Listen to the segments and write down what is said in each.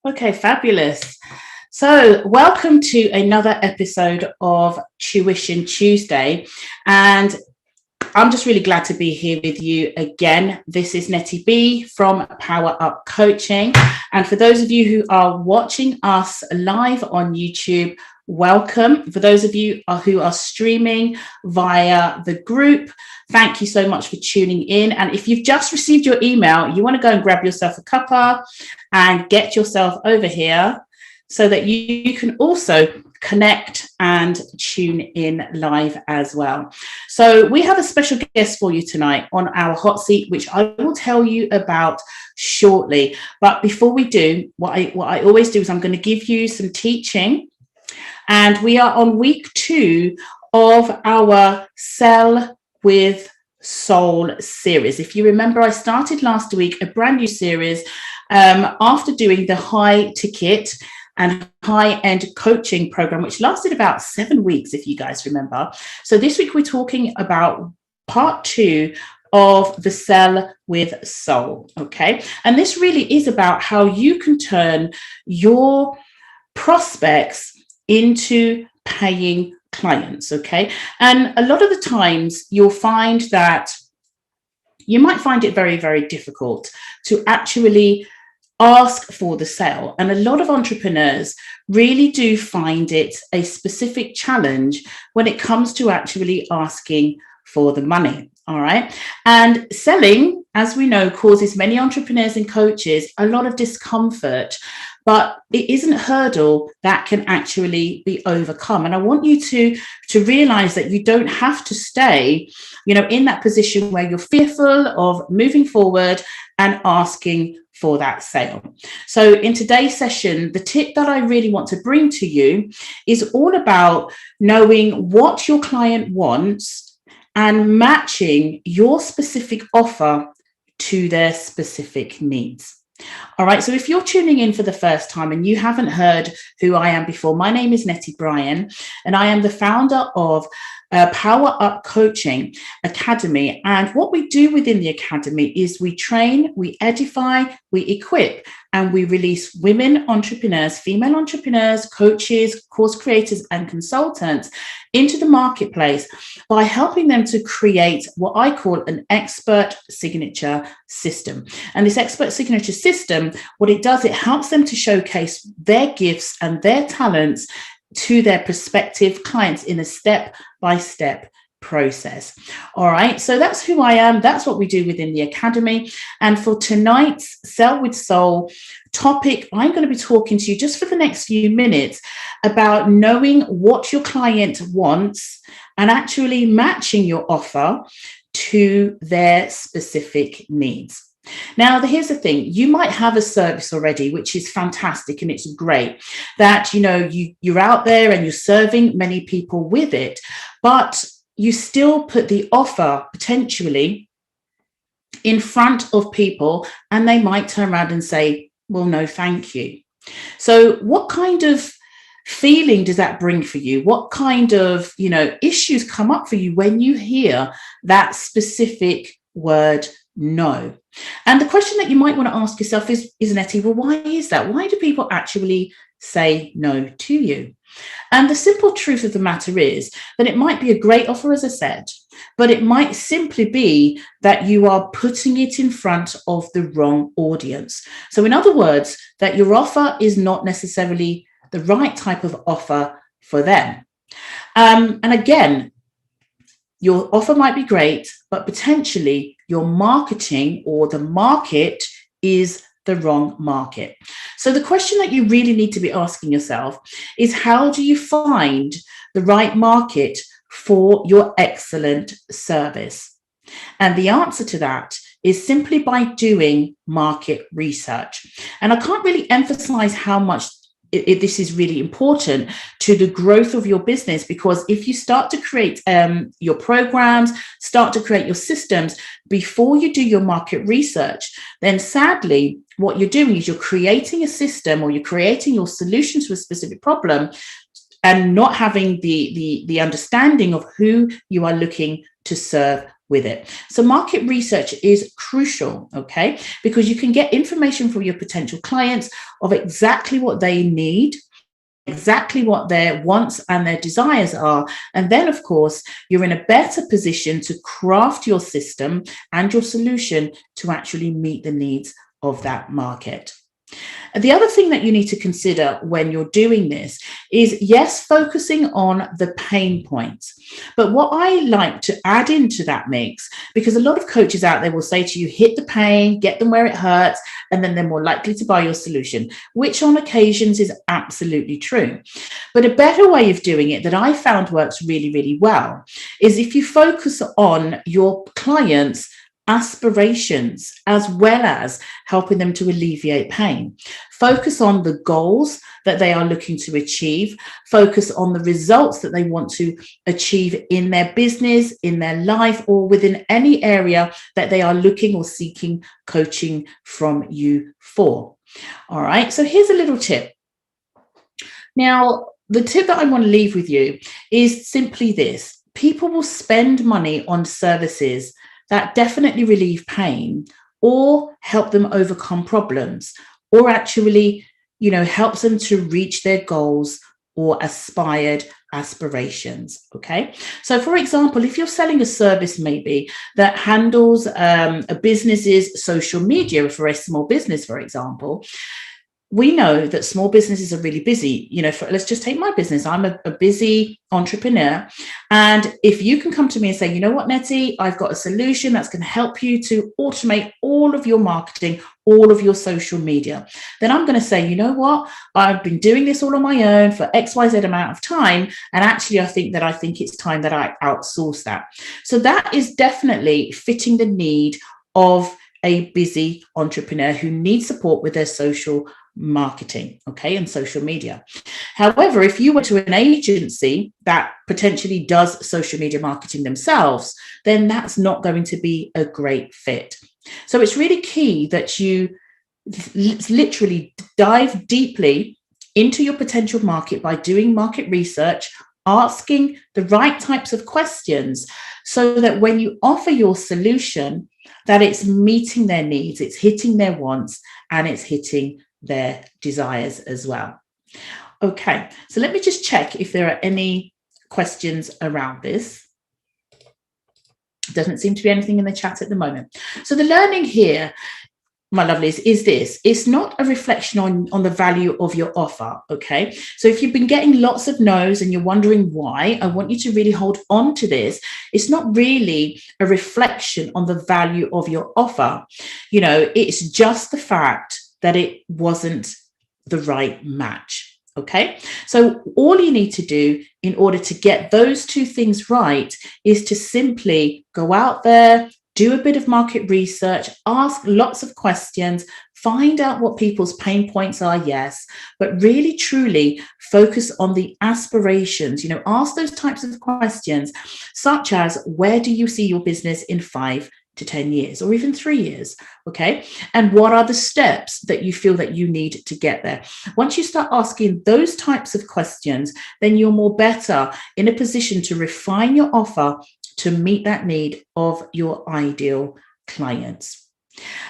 Okay, fabulous. So, welcome to another episode of Tuition Tuesday. And I'm just really glad to be here with you again. This is Netty B from Power Up Coaching. And for those of you who are watching us live on YouTube, welcome. For those of you who are streaming via the group, thank you so much for tuning in. And if you've just received your email, you want to go and grab yourself a cuppa and get yourself over here so that you can also connect and tune in live as well. So we have a special guest for you tonight on our hot seat, which I will tell you about shortly. But before we do, what I always do is I'm going to give you some teaching. And we are on week 2 of our Sell with Soul series. If you remember, I started last week a brand new series after doing the high ticket and high-end coaching program, which lasted about 7 weeks, if you guys remember. So this week we're talking about part 2 of the Sell with Soul, okay? And this really is about how you can turn your prospects into paying clients, okay? And a lot of the times you'll find that you might find it very, very difficult to actually ask for the sale. And a lot of entrepreneurs really do find it a specific challenge when it comes to actually asking for the money. All right. And selling, as we know, causes many entrepreneurs and coaches a lot of discomfort, but it isn't a hurdle that can actually be overcome. And I want you to realize that you don't have to stay, in that position where you're fearful of moving forward and asking for that sale. So in today's session, the tip that I really want to bring to you is all about knowing what your client wants and matching your specific offer to their specific needs. All right, so if you're tuning in for the first time and you haven't heard who I am before, my name is Netty Bryan, and I am the founder of Power Up Coaching Academy. And what we do within the academy is we train, we edify, we equip, and we release women entrepreneurs, female entrepreneurs, coaches, course creators, and consultants into the marketplace by helping them to create what I call an expert signature system. And this expert signature system, what it does, it helps them to showcase their gifts and their talents to their prospective clients in a step-by-step process. All right, so that's who I am. That's what we do within the academy. And for tonight's Sell with Soul topic, I'm going to be talking to you just for the next few minutes about knowing what your client wants and actually matching your offer to their specific needs. Now, here's the thing. You might have a service already, which is fantastic, and it's great that, you're out there and you're serving many people with it, but you still put the offer potentially in front of people and they might turn around and say, well, no, thank you. So what kind of feeling does that bring for you? What kind of, issues come up for you when you hear that specific word no? And the question that you might want to ask yourself is Netty, well, why is that? Why do people actually say no to you? And the simple truth of the matter is that it might be a great offer, as I said, but it might simply be that you are putting it in front of the wrong audience. So in other words, that your offer is not necessarily the right type of offer for them. And again, your offer might be great, but potentially your marketing or the market is the wrong market. So the question that you really need to be asking yourself is, how do you find the right market for your excellent service? And the answer to that is simply by doing market research. And I can't really emphasize how much this is really important to the growth of your business, because if you start to create your programs, start to create your systems before you do your market research, then sadly, what you're doing is you're creating a system or you're creating your solution to a specific problem and not having the understanding of who you are looking to serve with it. So market research is crucial, okay, because you can get information from your potential clients of exactly what they need, exactly what their wants and their desires are. And then, of course, you're in a better position to craft your system and your solution to actually meet the needs of that market. And the other thing that you need to consider when you're doing this is, yes, focusing on the pain points. But what I like to add into that mix, because a lot of coaches out there will say to you, hit the pain, get them where it hurts, and then they're more likely to buy your solution, which on occasions is absolutely true. But a better way of doing it that I found works really, really well is if you focus on your clients' aspirations, as well as helping them to alleviate pain. Focus on the goals that they are looking to achieve. Focus on the results that they want to achieve in their business, in their life, or within any area that they are looking or seeking coaching from you for. All right, so here's a little tip. Now, the tip that I want to leave with you is simply this. People will spend money on services that definitely relieve pain or help them overcome problems, or actually, helps them to reach their goals or aspired aspirations. Okay. So for example, if you're selling a service maybe that handles a business's social media for a small business, for example, we know that small businesses are really busy. Let's just take my business. I'm a busy entrepreneur. And if you can come to me and say, you know what, Netty, I've got a solution that's going to help you to automate all of your marketing, all of your social media, then I'm going to say, you know what, I've been doing this all on my own for XYZ amount of time. And actually, I think it's time that I outsource that. So that is definitely fitting the need of a busy entrepreneur who needs support with their social marketing, okay, and social media. However, if you went to an agency that potentially does social media marketing themselves, then that's not going to be a great fit. So it's really key that you literally dive deeply into your potential market by doing market research, asking the right types of questions, so that when you offer your solution, that it's meeting their needs, it's hitting their wants, and it's hitting their desires as well. Okay, so let me just check if there are any questions around this. Doesn't seem to be anything in the chat at the moment. So the learning here, my lovelies, is this. It's not a reflection on the value of your offer, okay? So if you've been getting lots of no's and you're wondering why, I want you to really hold on to this. It's not really a reflection on the value of your offer. It's just the fact that it wasn't the right match, okay? So all you need to do in order to get those two things right is to simply go out there, do a bit of market research, ask lots of questions, find out what people's pain points are, yes, but really, truly focus on the aspirations. Ask those types of questions, such as, where do you see your business in 5 to 10 years, or even 3 years, okay? And what are the steps that you feel that you need to get there? Once you start asking those types of questions, then you're more better in a position to refine your offer to meet that need of your ideal clients.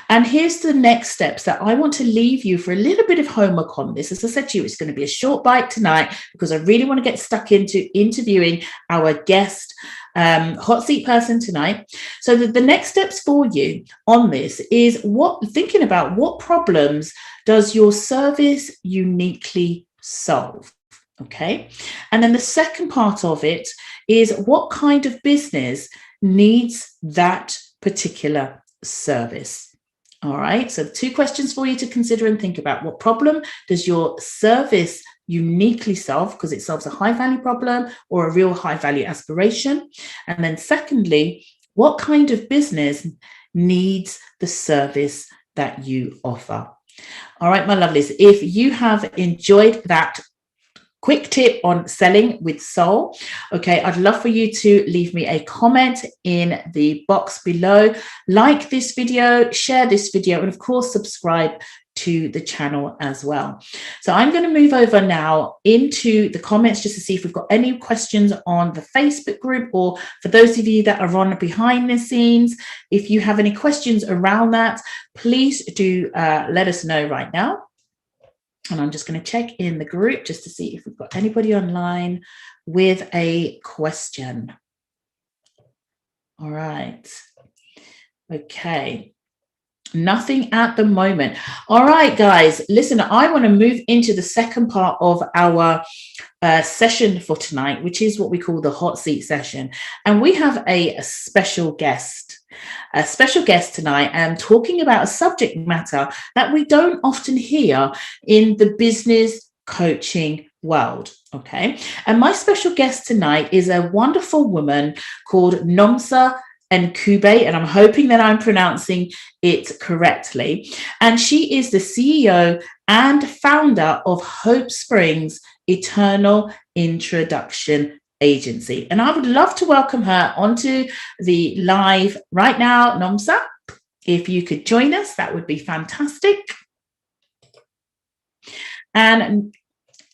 And here's the next steps that I want to leave you for a little bit of homework on this. As I said to you, it's going to be a short bite tonight because I really want to get stuck into interviewing our guest hot seat person tonight. So the next steps for you on this is thinking about what problems does your service uniquely solve? Okay. And then the second part of it is, what kind of business needs that particular service? All right. So 2 questions for you to consider and think about. What problem does your service uniquely solve, because it solves a high value problem or a real high value aspiration? And then secondly, what kind of business needs the service that you offer? All right, my lovelies, if you have enjoyed that quick tip on selling with soul, okay, I'd love for you to leave me a comment in the box below. Like this video, share this video, and of course, subscribe to the channel as well. So I'm going to move over now into the comments just to see if we've got any questions on the Facebook group, or for those of you that are on behind the scenes, if you have any questions around that, please do let us know right now. And I'm just going to check in the group just to see if we've got anybody online with a question. All right. Okay. Nothing at the moment. All right, guys, listen, I want to move into the second part of our session for tonight, which is what we call the hot seat session. And we have a special guest tonight, and talking about a subject matter that we don't often hear in the business coaching world. Okay. And my special guest tonight is a wonderful woman called Nomsa Mncube, and I'm hoping that I'm pronouncing it correctly. And she is the CEO and founder of Hope Springs Eternal Introduction Agency. And I would love to welcome her onto the live right now. Nomsa, if you could join us, that would be fantastic. And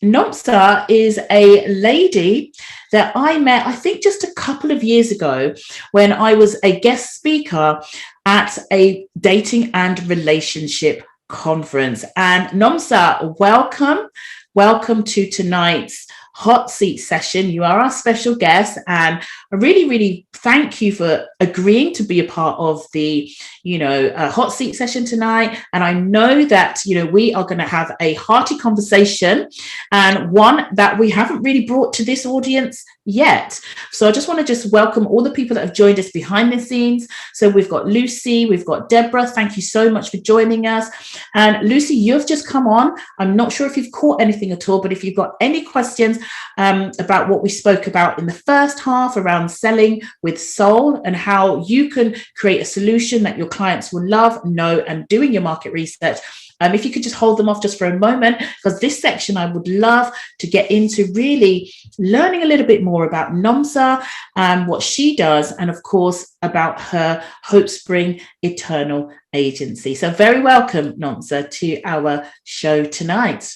Nomsa is a lady that I met, I think, just a couple of years ago when I was a guest speaker at a dating and relationship conference. And Nomsa, welcome to tonight's hot seat session. You are our special guest, and I really, really thank you for agreeing to be a part of the, hot seat session tonight. And I know that, we are going to have a hearty conversation, and one that we haven't really brought to this audience yet. So I just want to welcome all the people that have joined us behind the scenes. So we've got Lucy, we've got Deborah. Thank you so much for joining us. And Lucy, you've just come on. I'm not sure if you've caught anything at all, but if you've got any questions about what we spoke about in the first half around selling with soul and how you can create a solution that your clients will love, know, and doing your market research. If you could just hold them off just for a moment, because this section I would love to get into really learning a little bit more about Nomsa and what she does, and of course about her Hope Spring Eternal Agency. So very welcome, Nomsa, to our show tonight.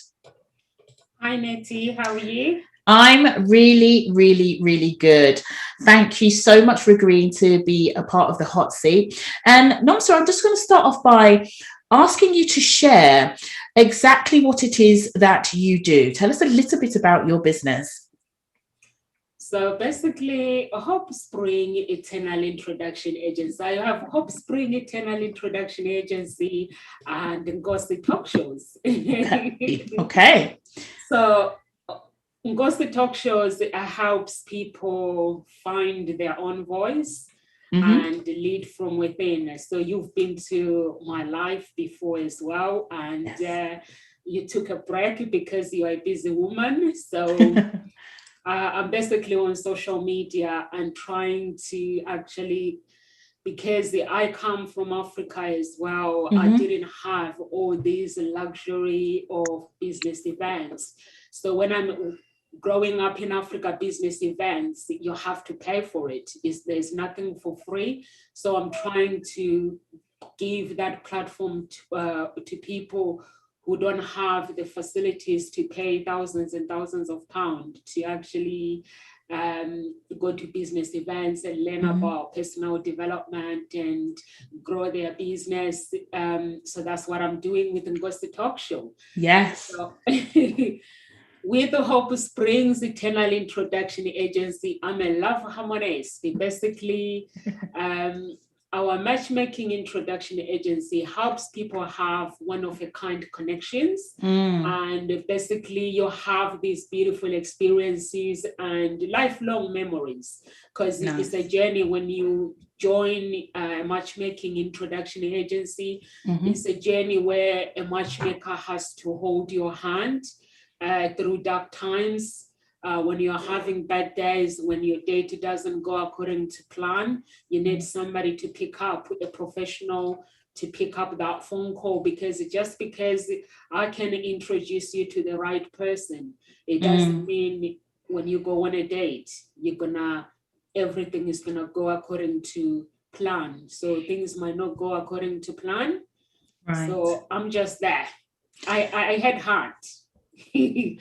Hi, Netty. How are you? I'm really, really, really good. Thank you so much for agreeing to be a part of the hot seat. And Nomsa, I'm just going to start off by asking you to share exactly what it is that you do. Tell us a little bit about your business. So basically, Hope Spring Eternal Introduction Agency. I have Hope Spring Eternal Introduction Agency and Ngosi Talk Shows. Okay. So Ngosi Talk Shows helps people find their own voice. Mm-hmm. And lead from within. So you've been to my life before as well, and yes. You took a break because you're a busy woman. So I'm basically on social media and trying to actually, because I come from Africa as well, mm-hmm. I didn't have all these luxury of business events. So when I'm growing up in Africa, business events, you have to pay for it. There's nothing for free. So I'm trying to give that platform to people who don't have the facilities to pay thousands and thousands of pounds to actually go to business events and learn mm-hmm. about personal development and grow their business. So that's what I'm doing with Ngosi Talk Show. Yes. So, with the Hope Springs Eternal Introduction Agency, I'm a love harmonist. Basically, our matchmaking introduction agency helps people have one-of-a-kind connections. And basically, you have these beautiful experiences and lifelong memories. Because It's a journey when you join a matchmaking introduction agency. Mm-hmm. It's a journey where a matchmaker has to hold your hand through dark times, when you're having bad days, when your date doesn't go according to plan, you need somebody to pick up, a professional to pick up that phone call, because just because I can introduce you to the right person, it doesn't mean when you go on a date, everything is gonna go according to plan. So things might not go according to plan. Right. So I'm just there. I headhunt.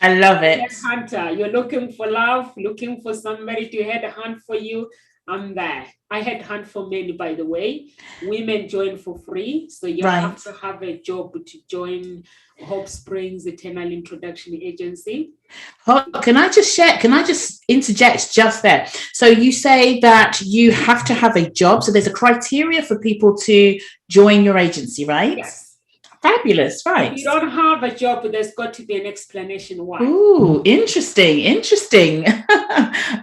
I love it. Headhunter. You're looking for love, looking for somebody to headhunt for you. I'm there. I headhunt for men, by the way. Women join for free. So you have to have a job to join Hope Springs Eternal Introduction Agency. Can I just interject just there? So you say that you have to have a job. So there's a criteria for people to join your agency, right? Yes. Fabulous, right. If you don't have a job, there's got to be an explanation why. Ooh, interesting.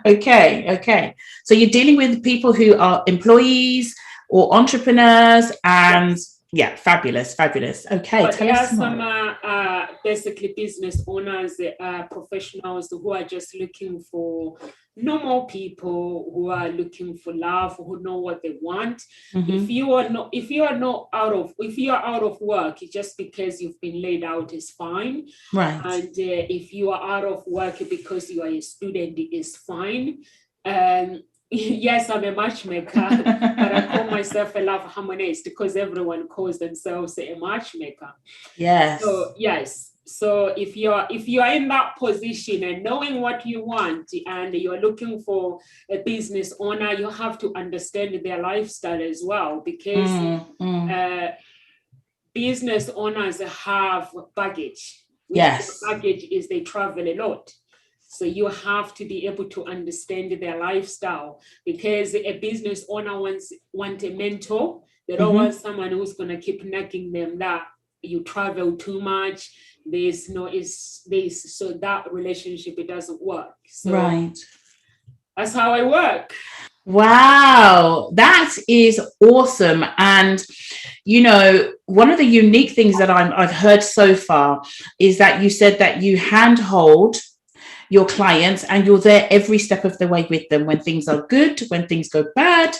Okay. So you're dealing with people who are employees or entrepreneurs, and yeah, fabulous. Okay, but there are some basically business owners, professionals who are just looking for normal people who are looking for love, who know what they want. If you are out of work just because you've been laid out is fine, right? And if you are out of work because you are a student is fine. Yes, I'm a matchmaker, but I call myself a love harmonist because everyone calls themselves a matchmaker. Yes. So yes. So if you are in that position and knowing what you want and you're looking for a business owner, you have to understand their lifestyle as well, because business owners have baggage. Yes. Baggage is they travel a lot. So you have to be able to understand their lifestyle, because a business owner wants a mentor. They don't want someone who's going to keep nagging them that you travel too much. So that relationship, it doesn't work. So right. That's how I work. Wow, that is awesome. And one of the unique things that I've heard so far is that you said that you handhold your clients and you're there every step of the way with them when things are good, when things go bad,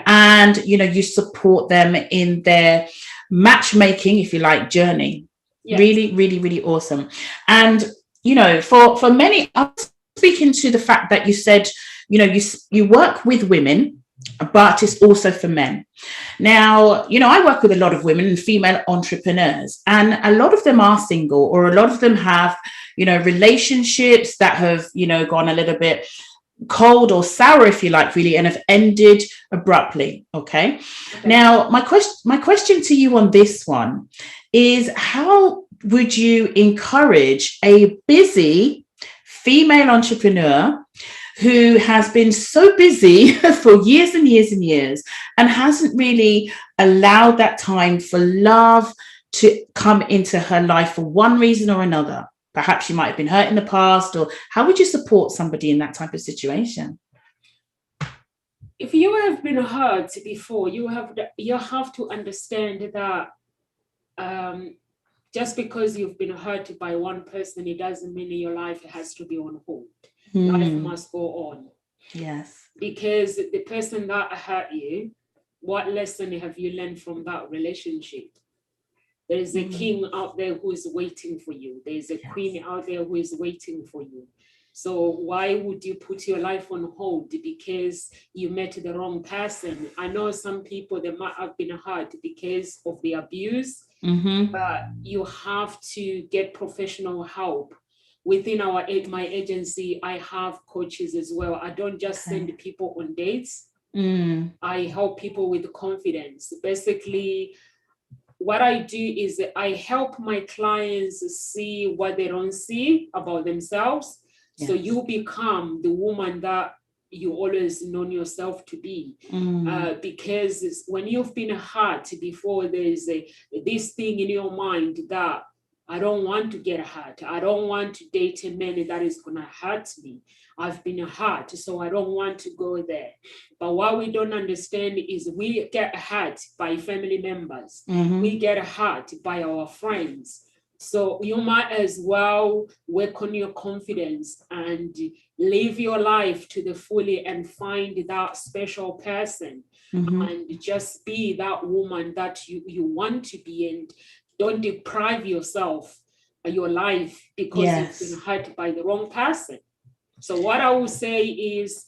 and you support them in their matchmaking, if you like, journey. Really, really, really awesome. And for many, I'm speaking to the fact that you said you work with women, but it's also for men. Now, I work with a lot of women and female entrepreneurs, and a lot of them are single, or a lot of them have relationships that have gone a little bit cold or sour, if you like, really, and have ended abruptly. Okay. Now, my question to you on this one is, how would you encourage a busy female entrepreneur who has been so busy for years and years and years and hasn't really allowed that time for love to come into her life for one reason or another? Perhaps you might have been hurt in the past, or how would you support somebody in that type of situation? If you have been hurt before, you have to understand that just because you've been hurt by one person, it doesn't mean your life has to be on hold. Life must go on. Yes. Because the person that hurt you, what lesson have you learned from that relationship? There is a king out there who is waiting for you. There is a queen out there who is waiting for you. So why would you put your life on hold because you met the wrong person? I know some people, they might have been hurt because of the abuse, but you have to get professional help. Within my agency, I have coaches as well. I don't just send people on dates. I help people with confidence. Basically, what I do is I help my clients see what they don't see about themselves. Yes. So you become the woman that you always known yourself to be. Because when you've been hurt before, there's this thing in your mind that I don't want to get hurt. I don't want to date a man that is going to hurt me. I've been hurt, so I don't want to go there. But what we don't understand is we get hurt by family members. We get hurt by our friends. So you might as well work on your confidence and live your life to the fully and find that special person and just be that woman that you want to be, and don't deprive yourself of your life because you've been hurt by the wrong person. So what I will say is,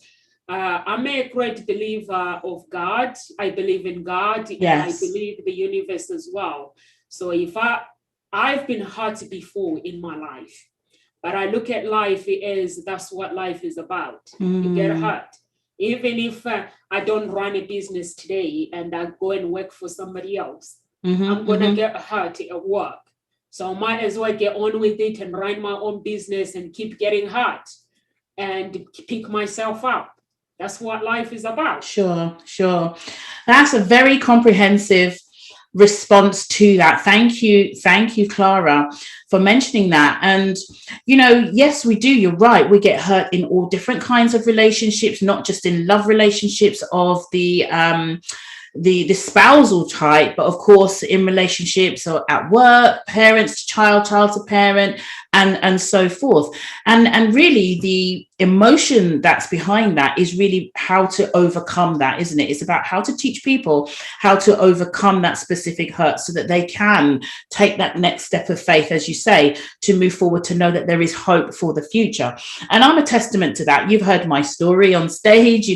I'm a great believer of God. I believe in God. And I believe the universe as well. So if I've been hurt before in my life, but I look at life as that's what life is about. You get hurt. Even if I don't run a business today and I go and work for somebody else, I'm going to get hurt at work. So I might as well get on with it and run my own business and keep getting hurt and pick myself up. That's what life is about. Sure. That's a very comprehensive response to that. Thank you, Clarah, for mentioning that. And yes, we do, you're right, we get hurt in all different kinds of relationships, not just in love relationships of the spousal type, but of course in relationships or at work, parents to child to parent, and so forth. And really the emotion that's behind that is really how to overcome that, isn't it? It's about how to teach people how to overcome that specific hurt so that they can take that next step of faith, as you say, to move forward, to know that there is hope for the future. And I'm a testament to that. You've heard my story on stage,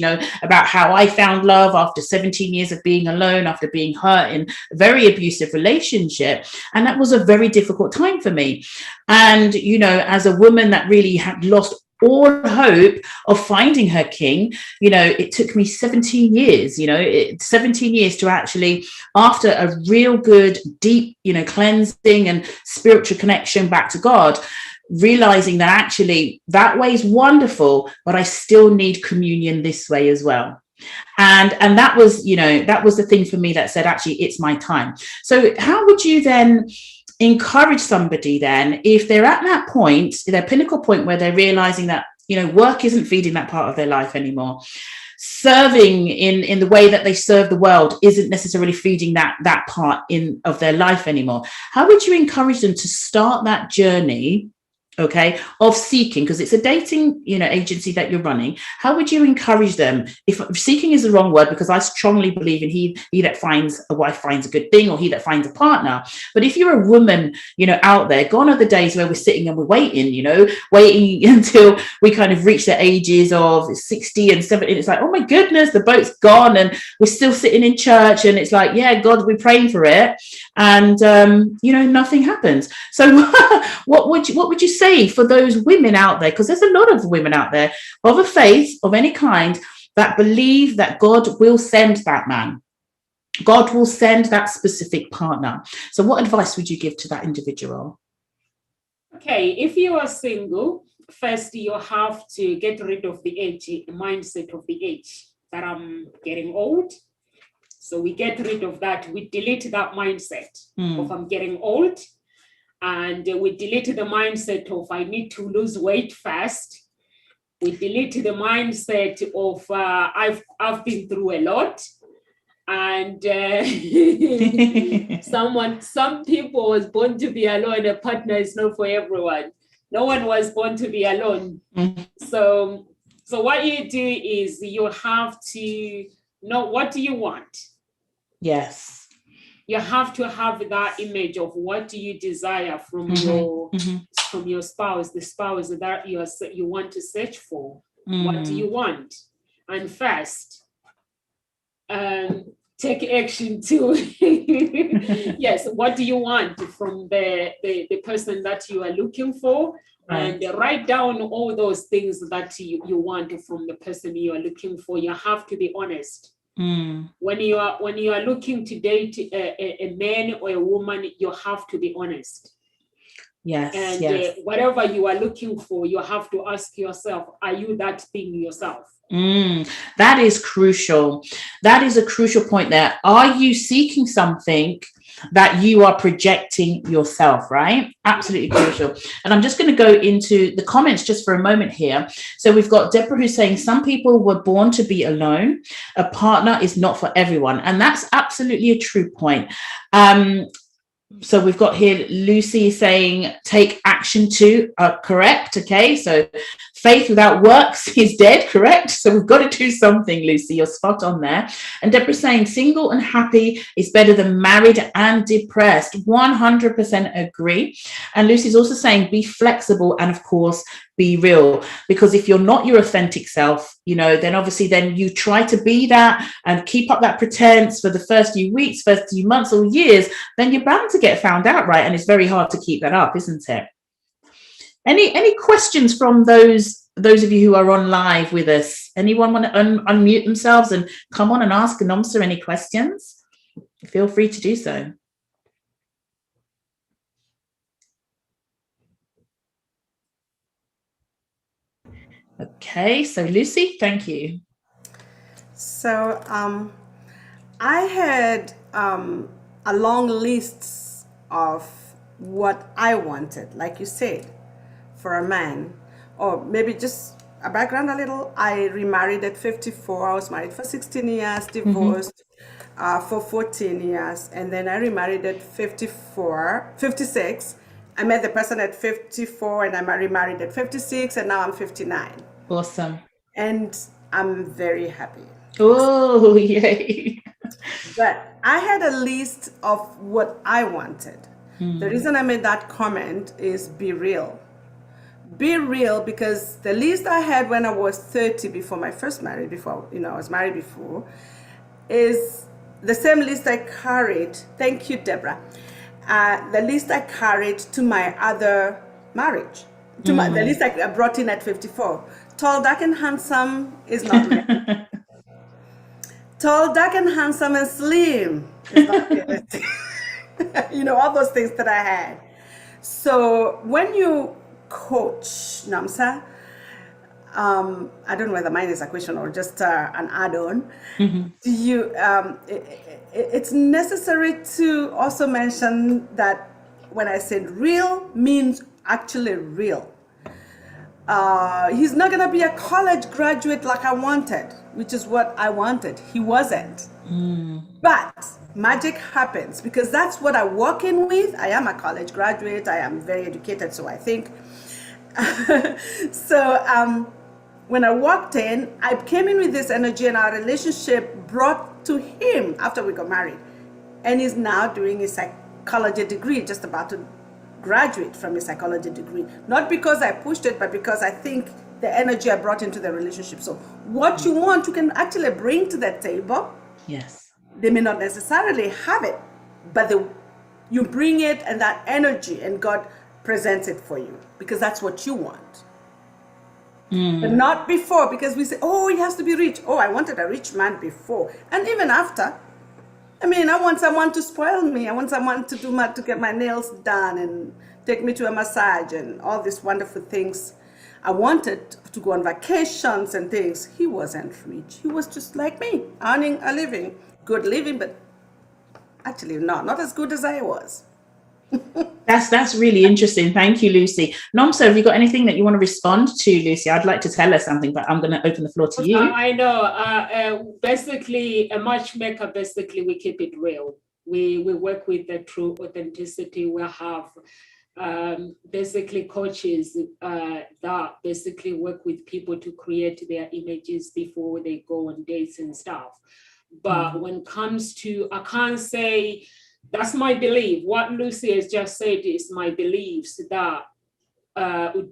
about how I found love after 17 years of being alone, after being hurt in a very abusive relationship. And that was a very difficult time for me. And, as a woman that really had lost all hope of finding her king, it took me 17 years, 17 years to actually, after a real good, deep, cleansing and spiritual connection back to God, realizing that actually that way is wonderful, but I still need communion this way as well. And that was, that was the thing for me that said, actually, it's my time. So how would you then encourage somebody then, if they're at that point, their pinnacle point, where they're realizing that, work isn't feeding that part of their life anymore, serving in the way that they serve the world isn't necessarily feeding that part of their life anymore? How would you encourage them to start that journey, okay, of seeking, because it's a dating, agency that you're running? How would you encourage them? If seeking is the wrong word, because I strongly believe in he that finds a wife finds a good thing, or he that finds a partner. But if you're a woman, out there, gone are the days where we're sitting and we're waiting until we kind of reach the ages of 60 and 70. It's like, oh my goodness, the boat's gone and we're still sitting in church, and it's like, yeah, God, we're praying for it, and nothing happens. So what would you say for those women out there? Because there's a lot of women out there of a faith of any kind that believe that God will send that man. God will send that specific partner. So what advice would you give to that individual? Okay, if you are single, first you have to get rid of the mindset of the age that I'm getting old. So we get rid of that. We delete that mindset of I'm getting old. And we delete the mindset of I need to lose weight fast. We delete the mindset of I've been through a lot. And some people was born to be alone. A partner is not for everyone. No one was born to be alone. So what you do is you have to know, what do you want? Yes. You have to have that image of what do you desire from your spouse, the spouse that you want to search for. What do you want? And first, take action too. Yes, what do you want from the person that you are looking for? Right. And write down all those things that you want from the person you are looking for. You have to be honest. When you are looking to date a man or a woman, you have to be honest. Yes. And whatever you are looking for, you have to ask yourself, are you that thing yourself? That is crucial. That is a crucial point there. Are you seeking something that you are projecting yourself, right? Absolutely crucial. And I'm just going to go into the comments just for a moment here. So we've got Deborah who's saying some people were born to be alone. A partner is not for everyone. And that's absolutely a true point. So we've got here Lucy saying take action too. Correct. Okay. So faith without works is dead, correct? So we've got to do something, Lucy. You're spot on there. And Deborah's saying single and happy is better than married and depressed. 100% agree. And Lucy's also saying be flexible and, of course, be real, because if you're not your authentic self, then obviously then you try to be that and keep up that pretense for the first few weeks, first few months or years, then you're bound to get found out, right? And it's very hard to keep that up, isn't it? Any questions from those of you who are on live with us? Anyone want to unmute themselves and come on and ask Nomsa any questions? Feel free to do so. Okay, so Lucy, thank you. So I had a long list of what I wanted, like you said, for a man, or maybe just a background a little. I remarried at 54. I was married for 16 years, divorced for 14 years, and then I remarried at 56. I met the person at 54, and I remarried at 56, and now I'm 59. Awesome. And I'm very happy. Oh, yay. But I had a list of what I wanted. The reason I made that comment is be real. Be real, because the list I had when I was 30, before my first marriage, before, I was married before, is the same list I carried. Thank you, Deborah. The list I carried to my other marriage, the list I brought in at 54. Tall, dark, and handsome is not realistic. Tall, dark, and handsome and slim is not realistic. All those things that I had. So when you coach, Nomsa, I don't know whether mine is a question or just an add-on. Do you? It's necessary to also mention that when I said real, means actually real. He's not going to be a college graduate like I wanted, which is what I wanted. He wasn't. But magic happens, because that's what I walk in with. I am a college graduate. I am very educated, so I think. So when I walked in, I came in with this energy, and our relationship brought to him after we got married. And he's now doing his psychology degree, just about to graduate from a psychology degree. Not because I pushed it, but because I think the energy I brought into the relationship. So what you want, you can actually bring to the table. Yes. They may not necessarily have it, but you bring it, and that energy, and God presents it for you, because that's what you want. But not before, because we say, oh, he has to be rich. Oh, I wanted a rich man before. And even after. I want someone to spoil me. I want someone to to get my nails done and take me to a massage and all these wonderful things. I wanted to go on vacations and things. He wasn't rich. He was just like me, earning a living, good living, but actually not as good as I was. That's really interesting. Thank you, Lucy. Nomsa, have you got anything that you want to respond to, Lucy? I'd like to tell her something, but I'm going to open the floor to you. I know. Basically, a matchmaker, we keep it real. We work with the true authenticity. We have coaches that basically work with people to create their images before they go on dates and stuff. But when it comes to, I can't say, that's my belief. What Lucy has just said is my beliefs, that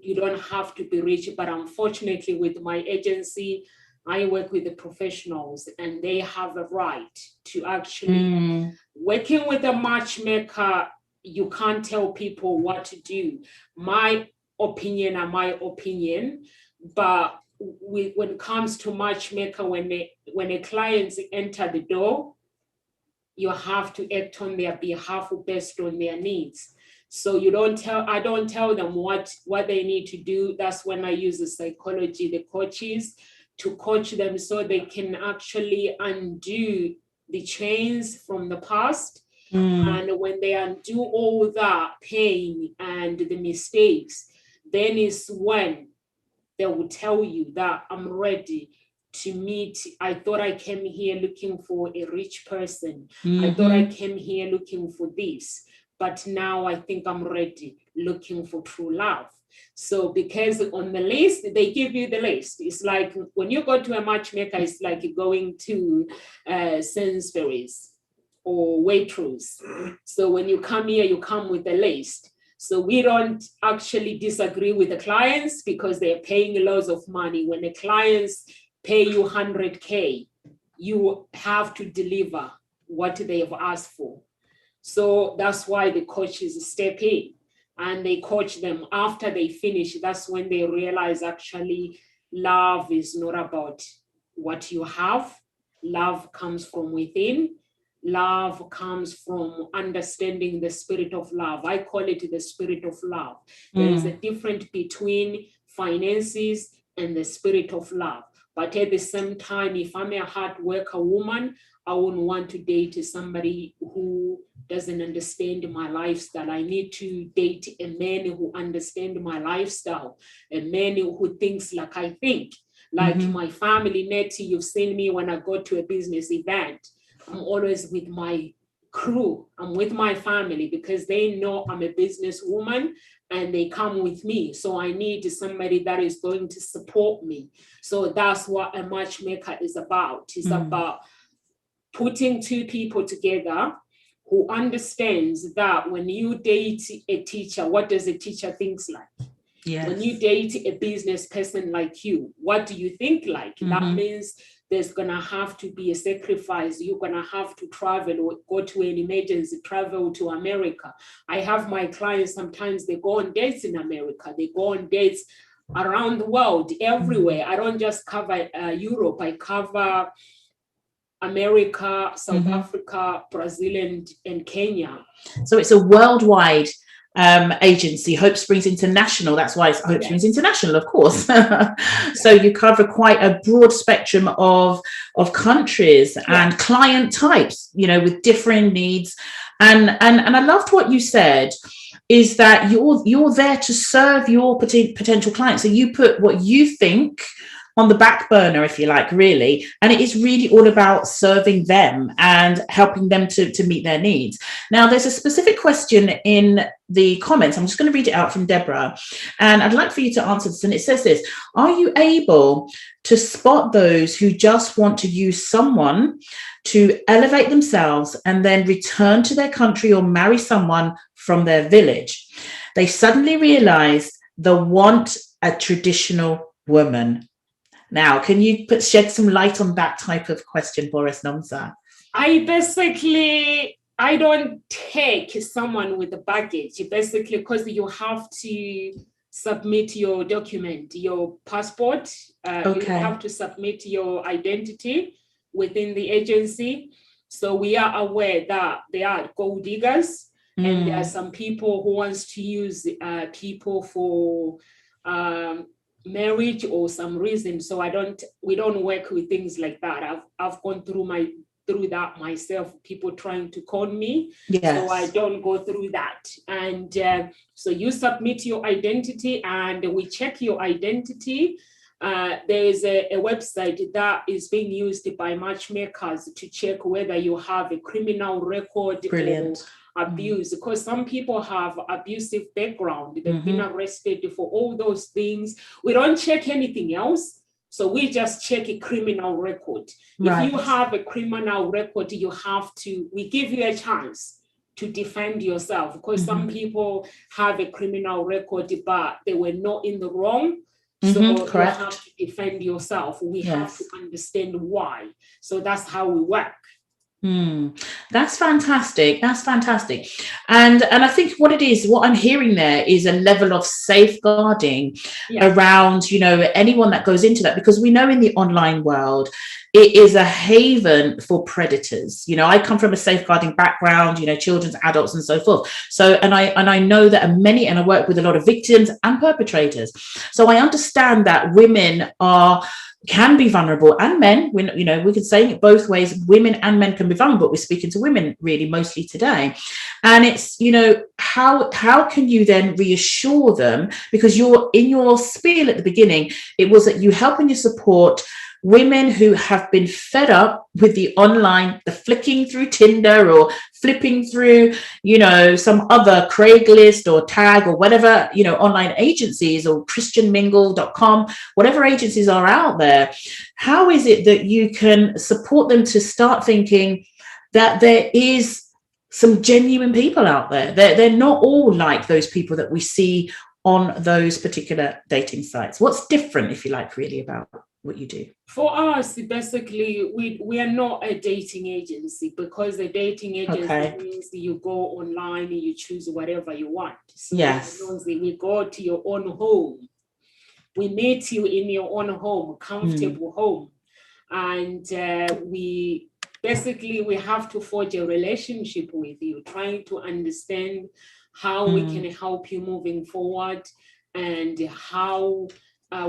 you don't have to be rich. But unfortunately, with my agency, I work with the professionals, and they have a right to actually working with a matchmaker. You can't tell people what to do. My opinion are my opinion, but when it comes to matchmaker, when a client enter the door, you have to act on their behalf based on their needs. So I don't tell them what they need to do. That's when I use the psychology, the coaches, to coach them so they can actually undo the chains from the past. And when they undo all that pain and the mistakes, then is when they will tell you that I'm ready to meet. I thought I came here looking for a rich person. I thought I came here looking for this, but now I think I'm ready, looking for true love. So because on the list, they give you the list. It's like when you go to a matchmaker, it's like going to Sainsbury's or Waitrose. So when you come here, you come with a list. So we don't actually disagree with the clients because they're paying loads of money. When the clients pay you 100K, you have to deliver what they have asked for. So that's why the coaches step in and they coach them after they finish. That's when they realize actually love is not about what you have. Love comes from within. Love comes from understanding the spirit of love. I call it the spirit of love. There is a difference between finances and the spirit of love. But at the same time, if I'm a hard worker woman, I wouldn't want to date somebody who doesn't understand my lifestyle. I need to date a man who understands my lifestyle, a man who thinks like I think. Like my family, Netty, you've seen me when I go to a business event. I'm always with my crew. I'm with my family because they know I'm a businesswoman and they come with me. So I need somebody that is going to support me. So that's what a matchmaker is about. It's about putting two people together who understands that when you date a teacher, what does a teacher think like? Yes. When you date a business person like you, what do you think like? That means there's going to have to be a sacrifice. You're going to have to travel or go to an emergency, travel to America. I have my clients, sometimes they go on dates in America. They go on dates around the world, everywhere. I don't just cover Europe. I cover America, South Africa, Brazil, and Kenya. So it's a worldwide agency, Hope Springs International. That's why it's Hope Springs International, of course. So you cover quite a broad spectrum of countries and client types, you know, with different needs. And I loved what you said is that you're there to serve your potential clients. So you put what you think on the back burner, if you like, really. And it is really all about serving them and helping them to meet their needs. Now, there's a specific question in the comments. I'm just going to read it out from Deborah. And I'd like for you to answer this. And it says this: are you able to spot those who just want to use someone to elevate themselves and then return to their country or marry someone from their village? They suddenly realize they want a traditional woman. Now, can you shed some light on that type of question for us, Nomsa? I don't take someone with the baggage, basically, because you have to submit your document, your passport. You have to submit your identity within the agency. So we are aware that there are gold diggers and there are some people who wants to use people for marriage or some reason. So we don't work with things like that. I've gone through that myself, people trying to con me. So I don't go through that. And so you submit your identity and we check your identity. There is a website that is being used by matchmakers to check whether you have a criminal record. Brilliant. Or abuse, because some people have abusive background. They've been arrested for all those things. We don't check anything else. So we just check a criminal record. If you have a criminal record, we give you a chance to defend yourself, because some people have a criminal record, but they were not in the wrong. So you have to defend yourself. We have to understand why. So that's how we work. That's fantastic. And I think what I'm hearing there is a level of safeguarding around, you know, anyone that goes into that, because we know in the online world, it is a haven for predators. You know, I come from a safeguarding background, you know, children's, adults, and so forth. So, and I know that I work with a lot of victims and perpetrators. So I understand that women can be vulnerable, and men, you know, we could say it both ways. Women and men can be vulnerable. We're speaking to women really mostly today. And it's, you know, how can you then reassure them, because you're in your spiel at the beginning, it was that you help and you support women who have been fed up with the online, the flicking through Tinder or flipping through, you know, some other Craigslist or Tag or whatever, you know, online agencies, or christianmingle.com, whatever agencies are out there. How is it that you can support them to start thinking that there is some genuine people out there? They're not all like those people that we see on those particular dating sites. What's different, if you like, really about what you do? For us, basically, we are not a dating agency, because the dating agency means you go online and you choose whatever you want. So yes, we go to your own home. We meet you in your own home, comfortable home. And we have to forge a relationship with you, trying to understand how we can help you moving forward, and how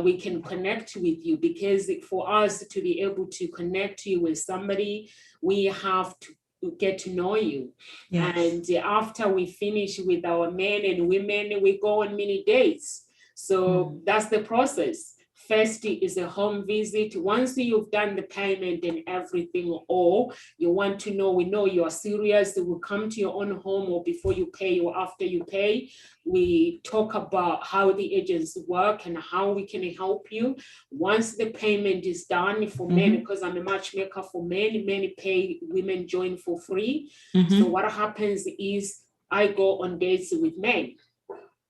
we can connect with you. Because for us to be able to connect you with somebody, we have to get to know you. Yes. And after we finish with our men and women, we go on many dates. So that's the process. First is a home visit. Once you've done the payment and everything, or you want to know, we know you are serious, they will come to your own home, or before you pay or after you pay. We talk about how the agents work and how we can help you. Once the payment is done for men, because I'm a matchmaker for men, men pay, women join for free. So what happens is I go on dates with men.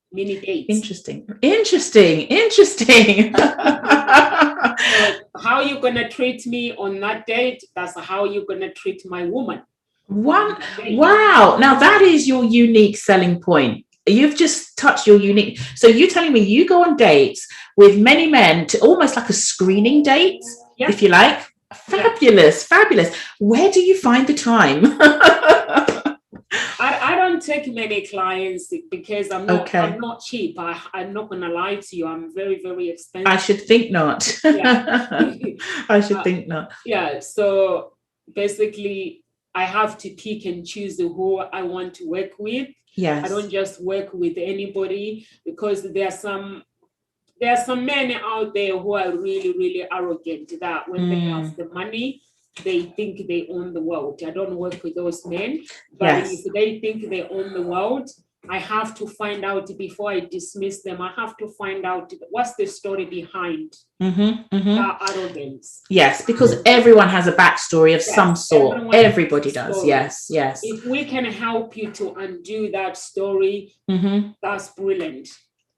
Mini dates. Interesting. So how you gonna treat me on that date? That's how you're gonna treat my woman. Wow. Now that is your unique selling point. You've just touched your unique. So you're telling me you go on dates with many men, to almost like a screening date, if you like. Fabulous. Where do you find the time? I don't take many clients, because I'm not cheap. I'm not gonna lie to you. I'm very, very expensive. I should think not. I should think not. Yeah. So basically, I have to pick and choose who I want to work with. Yes. I don't just work with anybody, because there are some men out there who are really, really arrogant, that when they have the money, they think they own the world. I don't work with those men, but if they think they own the world, I have to find out before I dismiss them. I have to find out what's the story behind that arrogance. Yes, because everyone has a backstory of some sort. Everybody does. Yes. If we can help you to undo that story, that's brilliant.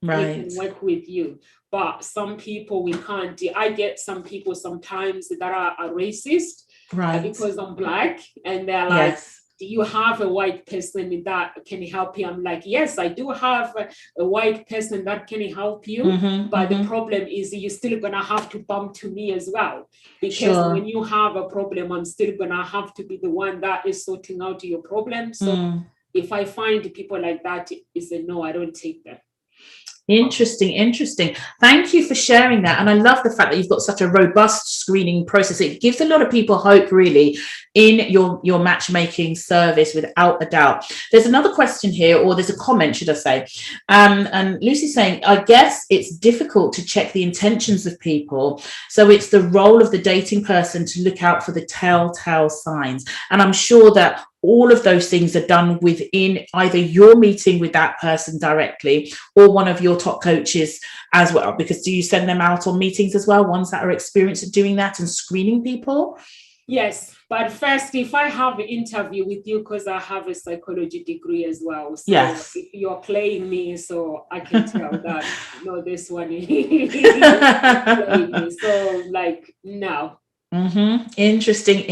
Right. We can work with you. But some people we can't. I get some people sometimes that are racist, right? Because I'm black, and they're like, do you have a white person that can help you? I'm like, yes, I do have a white person that can help you. But the problem is you're still going to have to bump to me as well. Because when you have a problem, I'm still going to have to be the one that is sorting out your problem. So if I find people like that, it's a no, I don't take them. Interesting. Thank you for sharing that. And I love the fact that you've got such a robust screening process. It gives a lot of people hope, really, in your matchmaking service, without a doubt. There's another question here, or there's a comment, should I say. And Lucy's saying, I guess it's difficult to check the intentions of people. So it's the role of the dating person to look out for the telltale signs. And I'm sure that all of those things are done within either your meeting with that person directly, or one of your top coaches as well. Because do you send them out on meetings as well, ones that are experienced at doing that and screening people? Yes, but first, if I have an interview with you, because I have a psychology degree as well, so if you're playing me, so I can tell that no, this one is playing me. So like, no. Interesting.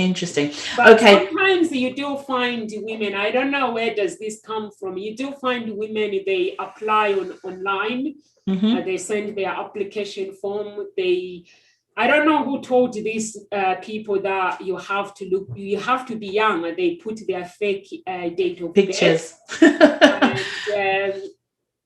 But sometimes you do find women, I don't know where does this come from, you do find women, they apply online, they send their application form, I don't know who told these people that you have to be young, and they put their fake date of pictures and,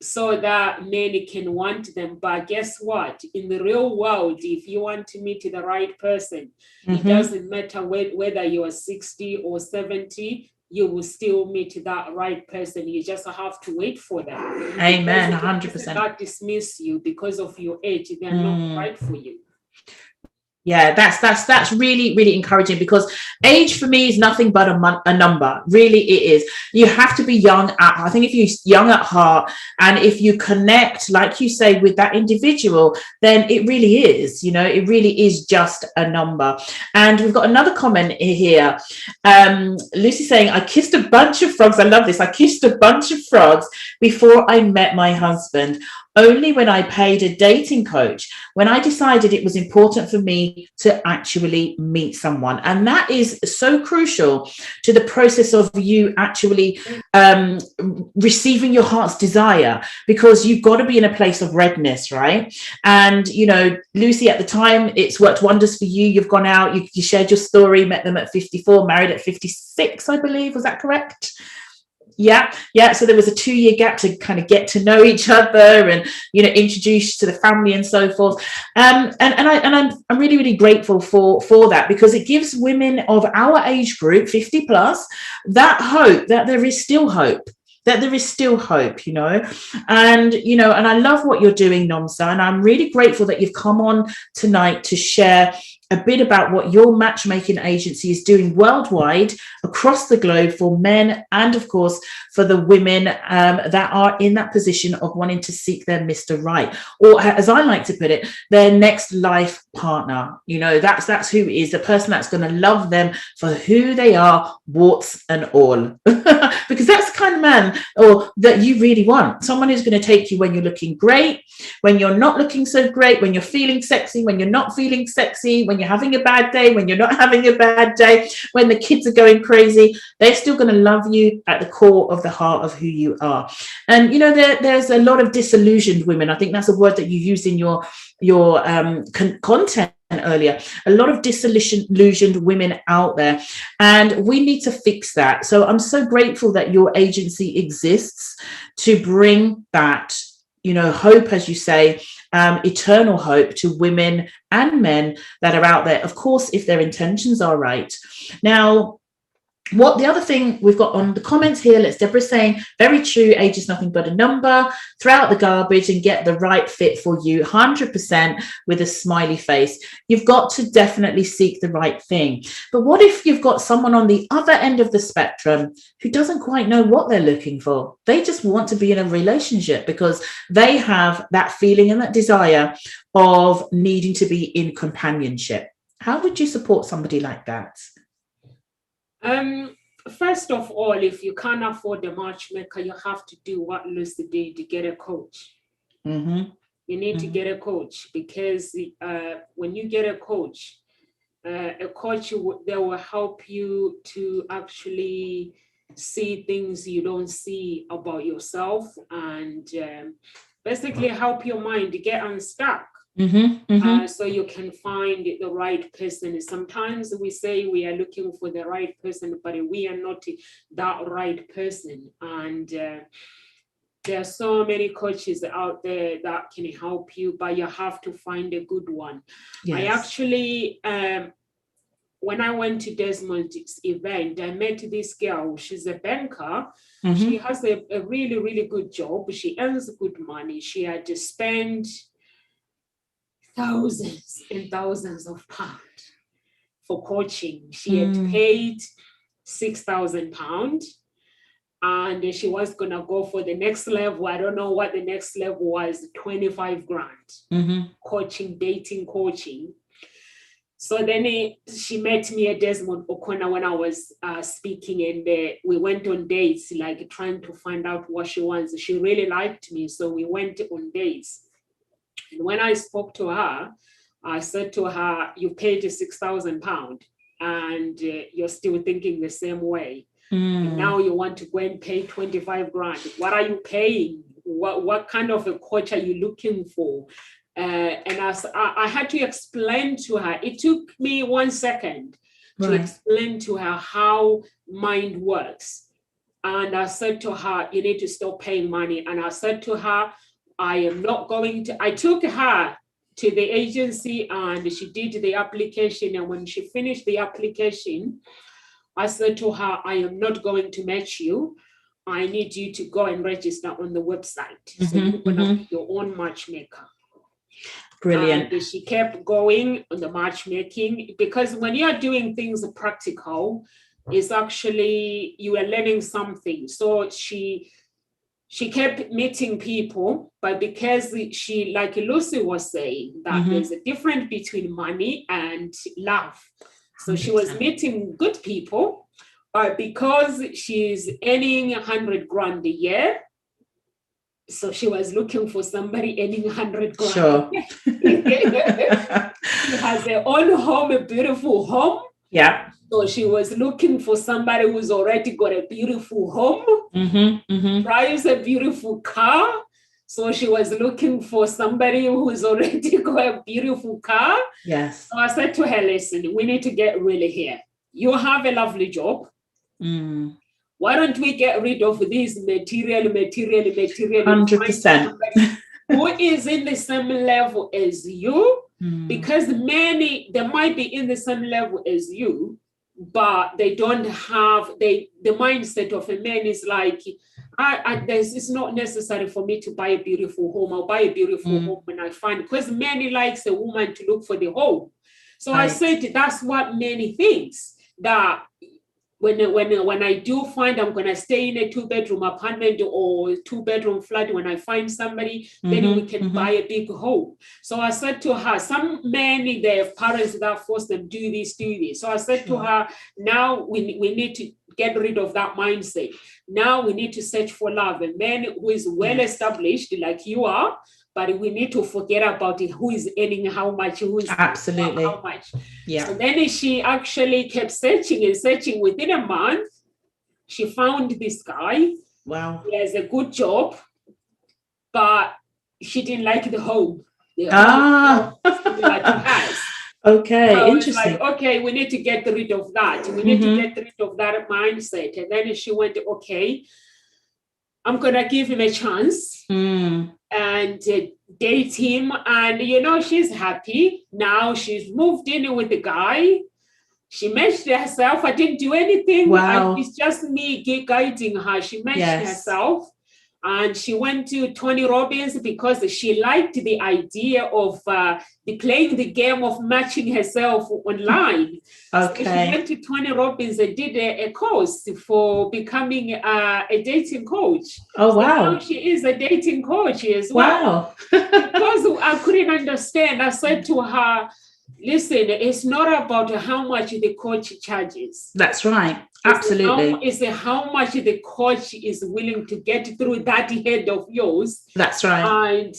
so that men can want them. But guess what? In the real world, if you want to meet the right person, it doesn't matter whether you are 60 or 70, you will still meet that right person. You just have to wait for them. Amen. Because 100%. the person that dismiss you because of your age, they're not right for you. Yeah, that's really, really encouraging, because age for me is nothing but a number. Really, it is. You have to be young I think if you're young at heart, and if you connect, like you say, with that individual, then it really is, it really is just a number. And we've got another comment here. Lucy saying, I kissed a bunch of frogs. I love this. I kissed a bunch of frogs before I met my husband. Only when I paid a dating coach, when I decided it was important for me to actually meet someone. And that is so crucial to the process of you actually receiving your heart's desire, because you've got to be in a place of readiness, right? And, Lucy, at the time, it's worked wonders for you. You've gone out, you shared your story, met them at 54, married at 56, I believe. Was that correct? Yeah. So there was a 2-year gap to kind of get to know each other and, introduce to the family and so forth. And I'm really, really grateful for that, because it gives women of our age group, 50 plus, that hope that there is still hope. And, and I love what you're doing, Nomsa, and I'm really grateful that you've come on tonight to share a bit about what your matchmaking agency is doing worldwide, across the globe, for men and, of course, for the women that are in that position of wanting to seek their Mr. Right, or, as I like to put it, their next life partner. That's who is the person that's going to love them for who they are, warts and all. Because that's the kind of man that you really want. Someone who's going to take you when you're looking great, when you're not looking so great, when you're feeling sexy, when you're not feeling sexy, when you're having a bad day, when you're not having a bad day, when the kids are going crazy. They're still going to love you at the core of the heart of who you are. And there's a lot of disillusioned women. I think that's a word that you used in your content earlier. A lot of disillusioned women out there, and we need to fix that. So I'm so grateful that your agency exists to bring that, hope, as you say, eternal hope to women and men that are out there, of course, if their intentions are right. Now, what the other thing we've got on the comments here, let's Deborah saying, very true, age is nothing but a number. Throw out the garbage and get the right fit for you, 100%, with a smiley face. You've got to definitely seek the right thing. But what if you've got someone on the other end of the spectrum who doesn't quite know what they're looking for? They just want to be in a relationship because they have that feeling and that desire of needing to be in companionship. How would you support somebody like that? First of all, if you can't afford a matchmaker, you have to do what Lucy did, to get a coach. Mm-hmm. You need to get a coach, because when you get a coach they will help you to actually see things you don't see about yourself, and basically help your mind to get unstuck. So you can find the right person. Sometimes we say we are looking for the right person, but we are not that right person. And there are so many coaches out there that can help you, but you have to find a good one. Yes. I actually, when I went to Desmond's event, I met this girl. She's a banker. She has a really, really good job. She earns good money. She had to spend thousands and thousands of pounds for coaching. She had paid £6,000, and she was gonna go for the next level. I don't know what the next level was, 25 grand. Coaching, dating coaching. So then she met me at Desmond O'Connor when I was speaking, and we went on dates, like trying to find out what she wants. She really liked me, so we went on dates. And when I spoke to her, I said to her, you paid £6,000 and you're still thinking the same way. And now you want to go and pay 25 grand. What are you paying? What kind of a coach are you looking for? And I had to explain to her. It took me 1 second to explain to her how mind works. And I said to her, you need to stop paying money. And I said to her, I am not going to. I took her to the agency and she did the application. And when she finished the application, I said to her, I am not going to match you. I need you to go and register on the website. So you're going to be your own matchmaker. Brilliant. And she kept going on the matchmaking, because when you're doing things practical, it's actually, you are learning something. So she kept meeting people, but because she, like Lucy was saying, that there's a difference between money and love. So she was meeting good people, but because she's earning 100 grand a year, so she was looking for somebody earning 100 grand. Sure. She has her own home, a beautiful home. Yeah. So she was looking for somebody who's already got a beautiful home, drives a beautiful car. So she was looking for somebody who's already got a beautiful car. Yes. So I said to her, listen, we need to get real here. You have a lovely job. Why don't we get rid of this material? 100%. Who is in the same level as you? Because many, they might be in the same level as you, but they don't have, the mindset of a man is like, it's not necessary for me to buy a beautiful home. I'll buy a beautiful home when I find, because many likes a woman to look for the home. So I said, that's what many thinks, that when I do find I'm going to stay in a 2-bedroom apartment or 2-bedroom flat, when I find somebody, then we can buy a big home. So I said to her, some men, their parents that force them, do this. So I said to her, now we need to get rid of that mindset. Now we need to search for love. A man who is well established like you are, but we need to forget about it. Who is earning how much? Who is absolutely how much? Yeah. So then she actually kept searching and searching. Within a month, she found this guy. Wow. He has a good job, but she didn't like the home. The home that he has. Okay, so interesting. It's like, okay, we need to get rid of that. We need to get rid of that mindset. And then she went, okay, I'm going to give him a chance. And date him, and she's happy now. She's moved in with the guy. She matched herself. I didn't do anything. Wow. It's just me guiding her. She matched herself, and she went to Tony Robbins because she liked the idea of playing the game of matching herself online. Okay. So she went to Tony Robbins and did a course for becoming a dating coach. Oh, wow. Now she is a dating coach as well. Wow. Because I couldn't understand. I said to her, listen, it's not about how much the coach charges. That's right. Absolutely. It's how much the coach is willing to get through that head of yours. That's right. And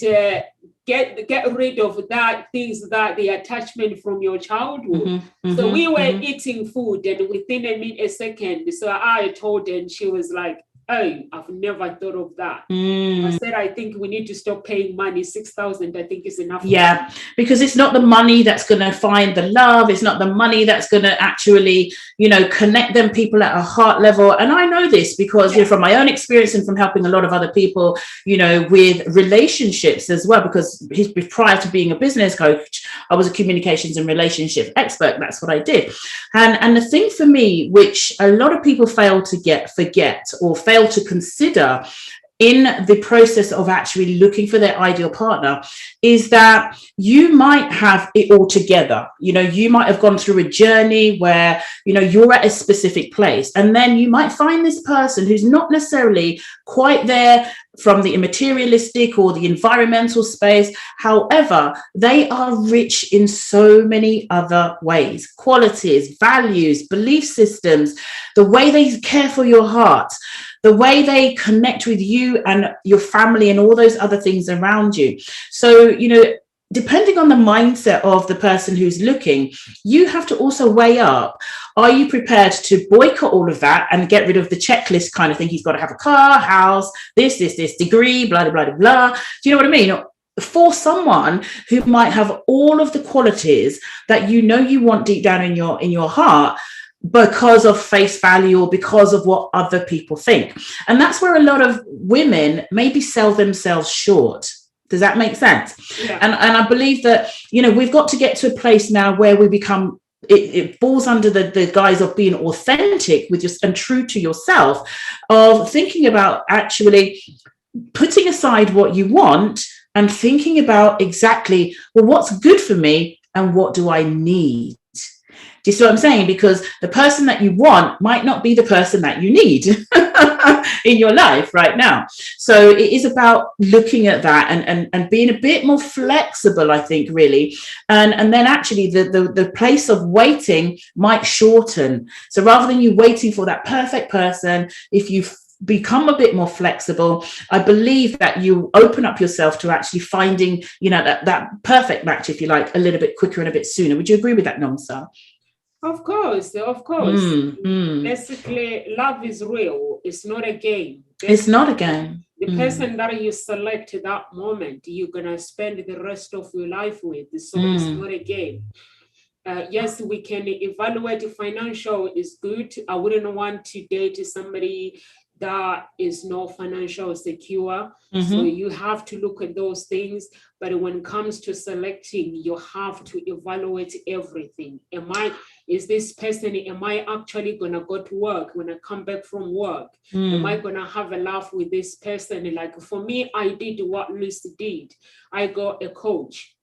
get rid of that things, that the attachment from your childhood. So we were eating food, and within a second, so I told her, and she was like, oh, I've never thought of that. I said, I think we need to stop paying money. 6,000, I think, is enough. Yeah, because it's not the money that's going to find the love. It's not the money that's going to actually, connect them people at a heart level. And I know this because from my own experience and from helping a lot of other people, with relationships as well, because prior to being a business coach, I was a communications and relationship expert. That's what I did. And the thing for me, which a lot of people fail to forget or fail to consider in the process of actually looking for their ideal partner, is that you might have it all together. You might have gone through a journey where, you're at a specific place, and then you might find this person who's not necessarily quite there from the materialistic or the environmental space. However, they are rich in so many other ways, qualities, values, belief systems, the way they care for your heart, the way they connect with you and your family and all those other things around you. So, depending on the mindset of the person who's looking, you have to also weigh up, are you prepared to boycott all of that and get rid of the checklist kind of thing? He's got to have a car, house, this, degree, blah, blah, blah, blah. Do you know what I mean? For someone who might have all of the qualities that you want deep down in your heart, because of face value or because of what other people think. And that's where a lot of women maybe sell themselves short. Does that make sense? Yeah. And I believe that, we've got to get to a place now where we become it falls under the guise of being authentic with just and true to yourself, of thinking about actually putting aside what you want and thinking about exactly, well, what's good for me and what do I need? Do you see what I'm saying? Because the person that you want might not be the person that you need in your life right now. So it is about looking at that and being a bit more flexible, I think, really. And then actually the place of waiting might shorten. So rather than you waiting for that perfect person, if you become a bit more flexible, I believe that you open up yourself to actually finding, that perfect match, if you like, a little bit quicker and a bit sooner. Would you agree with that, Nomsa? Of course. Basically, love is real. It's not a game. It's not a game. The person that you select at that moment, you're going to spend the rest of your life with. So it's not a game. Yes, we can evaluate financial is good. I wouldn't want to date somebody that is not financial secure. So you have to look at those things. But when it comes to selecting, you have to evaluate everything. Is this person, am I actually going to go to work when I come back from work? Am I going to have a laugh with this person? Like for me, I did what Lucy did. I got a coach.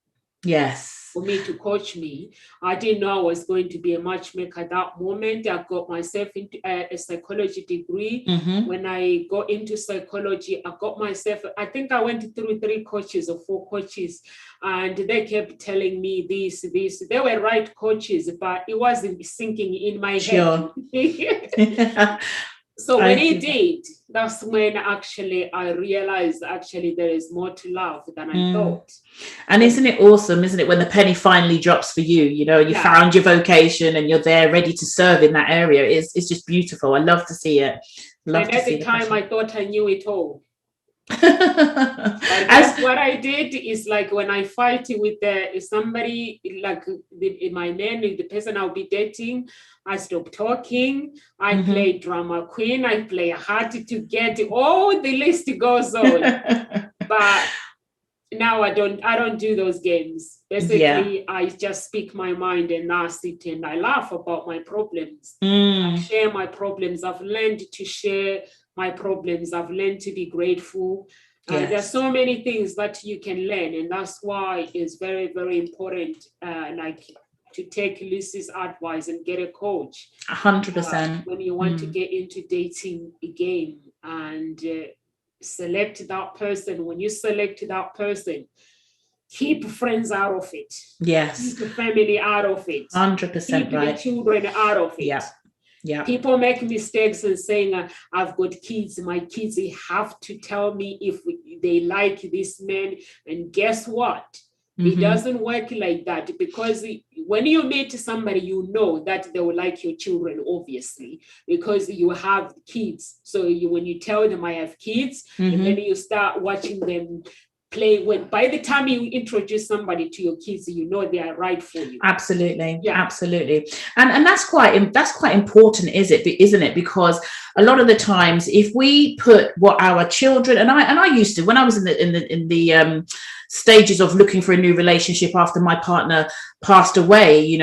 Yes. For me to coach me. I didn't know I was going to be a matchmaker at that moment. I got myself into a psychology degree. When I got into psychology, I got myself, I think I went through 3 coaches or 4 coaches, and they kept telling me this. They were right coaches, but it wasn't sinking in my head. So when it did, that's when actually I realized there is more to love than I thought. And isn't it awesome, isn't it, when the penny finally drops for you, and you found your vocation and you're there ready to serve in that area. It's just beautiful. I love to see it. And at the time I thought I knew it all. What I did is, like, when I fight with somebody, like my man, the person I'll be dating, I stop talking. I play drama queen. I play hard to get. Oh, the list goes on. But now I don't do those games. Basically, I just speak my mind and I sit and I laugh about my problems. I share my problems. I've learned to share my problems. I've learned to be grateful. There's so many things that you can learn, and that's why it's very, very important, to take Lucy's advice and get a coach. 100%. When you want to get into dating again and select that person. When you select that person, keep friends out of it. Yes. Keep the family out of it. 100% keep right. the children out of it. Yeah. People make mistakes and saying, I've got kids. My kids, they have to tell me if they like this man. And guess what? It doesn't work like that, because when you meet somebody, you know that they will like your children, obviously, because you have kids. So when you tell them I have kids, and then you start watching them play, by the time you introduce somebody to your kids, you know they are right for you. Absolutely. And that's quite important, isn't it? Because a lot of the times, if we put what our children, and I used to, when I was in the stages of looking for a new relationship after my partner passed away,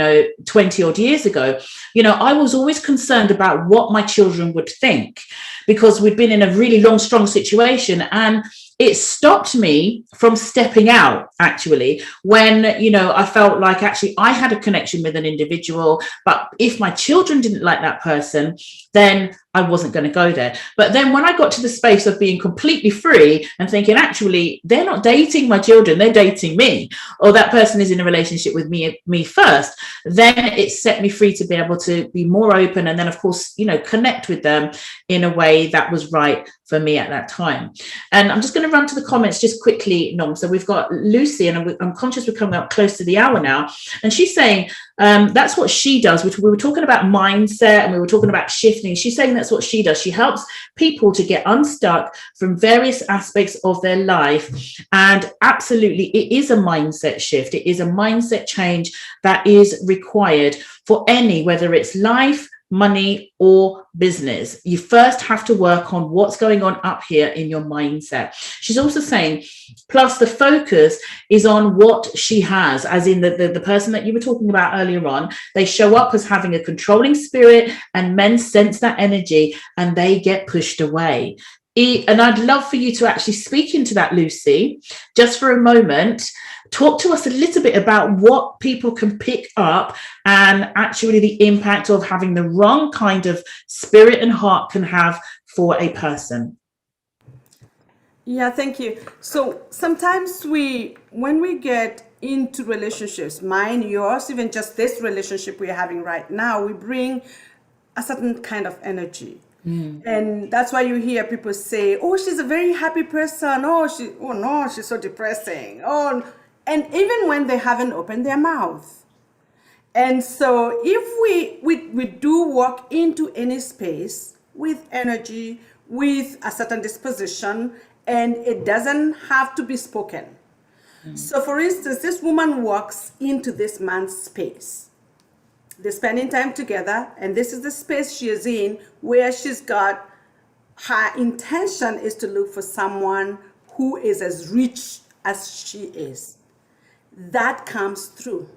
20 odd years ago, I was always concerned about what my children would think, because we'd been in a really long, strong situation, and it stopped me from stepping out, actually, when, I felt like actually I had a connection with an individual, but if my children didn't like that person, then I wasn't going to go there. But then when I got to the space of being completely free and thinking, actually, they're not dating my children, they're dating me, or that person is in a relationship with me first, then it set me free to be able to be more open, and then, of course, connect with them in a way that was right for me at that time. And I'm just going to run to the comments just quickly, Nom. So we've got Lucy, and I'm conscious we're coming up close to the hour now, and she's saying that's what she does. We were talking about mindset and we were talking about shifting. She's saying that's what she does. She helps people to get unstuck from various aspects of their life, and absolutely it is a mindset shift. It is a mindset change that is required for whether it's life, money, or business. You first have to work on what's going on up here in your mindset. She's also saying, plus the focus is on what she has, as in the person that you were talking about earlier on. They show up as having a controlling spirit, and men sense that energy and they get pushed away. And I'd love for you to actually speak into that, Lucy, just for a moment. Talk to us a little bit about what people can pick up and actually the impact of having the wrong kind of spirit and heart can have for a person. Yeah, thank you. So sometimes when we get into relationships, mine, yours, even just this relationship we're having right now, we bring a certain kind of energy. And that's why you hear people say, oh, she's a very happy person. Oh, no, she's so depressing. Oh, and even when they haven't opened their mouth. And so if we do walk into any space with energy, with a certain disposition, and it doesn't have to be spoken. So for instance, this woman walks into this man's space. They're spending time together, and this is the space she is in, where her intention is to look for someone who is as rich as she is. That comes through.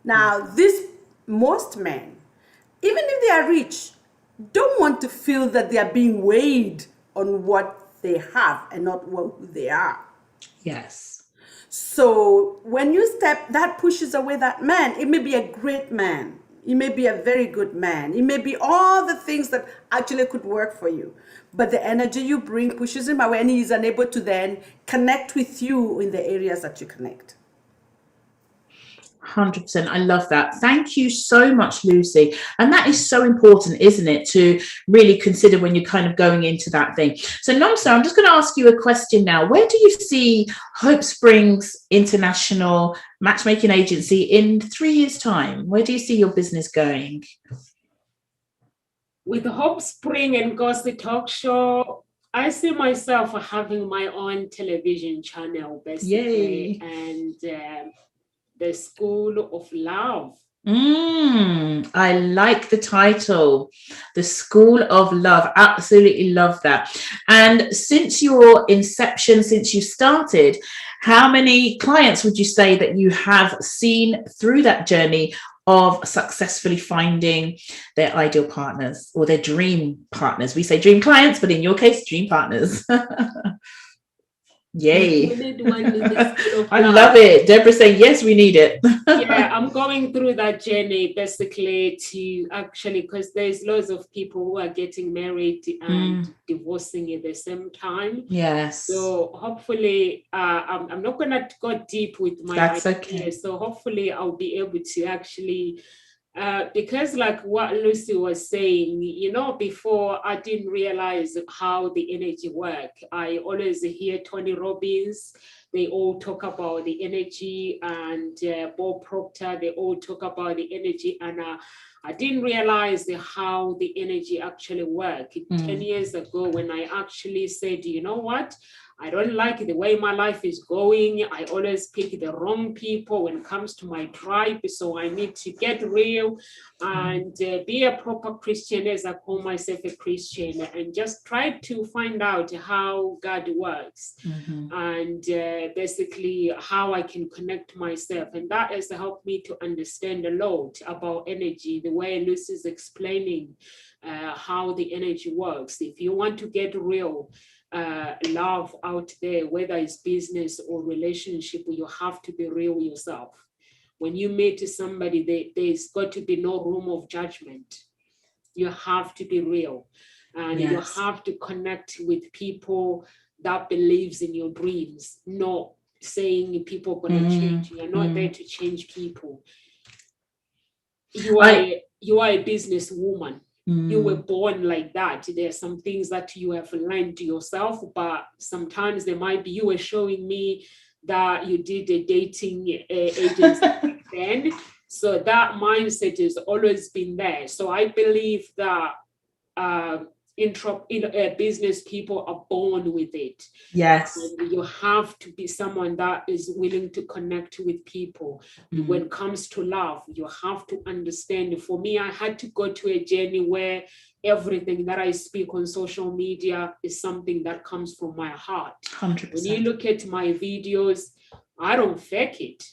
Now, most men, even if they are rich, don't want to feel that they are being weighed on what they have and not who they are. Yes. So when you step, that pushes away that man. It may be a great man. It may be a very good man. It may be all the things that actually could work for you. But the energy you bring pushes him away, and he is unable to then connect with you in the areas that you connect. 100%. I love that. Thank you so much, Lucy. And that is so important, isn't it, to really consider when you're kind of going into that thing. So, Nomsa, I'm just going to ask you a question now. Where do you see Hope Springs International Matchmaking Agency in 3 years' time? Where do you see your business going? With Hope Spring and Gossip Talk Show, I see myself having my own television channel, basically. Yay. And the School of Love. I like the title, The School of Love. Absolutely love that. And since your inception, since you started, how many clients would you say that you have seen through that journey of successfully finding their ideal partners or their dream partners? We say dream clients, but in your case, dream partners. Yay. I love it. Deborah saying, yes, we need it. Yeah, I'm going through that journey basically to actually, because there's loads of people who are getting married and divorcing at the same time. Yes. So hopefully, I'm not going to go deep with my That's idea. okay. So hopefully I'll be able to actually because like what Lucy was saying, before I didn't realize how the energy worked. I always hear Tony Robbins, they all talk about the energy, and Bob Proctor, they all talk about the energy. And I didn't realize how the energy actually worked. 10 years ago, when I actually said, you know what? I don't like the way my life is going. I always pick the wrong people when it comes to my tribe. So I need to get real and be a proper Christian, as I call myself a Christian, and just try to find out how God works and basically how I can connect myself. And that has helped me to understand a lot about energy, the way Lucy's explaining how the energy works. If you want to get real, love out there, whether it's business or relationship, you have to be real yourself. When you meet somebody, there's got to be no room of judgment. You have to be real, and you have to connect with people that believes in your dreams, not saying people are going to change. You're not there to change people. You are a businesswoman. You were born like that. There are some things that you have learned yourself, but sometimes there might be, you were showing me that you did a dating agency back then. So that mindset has always been there. So I believe that business people are born with it. Yes. And you have to be someone that is willing to connect with people. When it comes to love, you have to understand. For me, I had to go to a journey where everything that I speak on social media is something that comes from my heart. 100%. When you look at my videos, I don't fake it.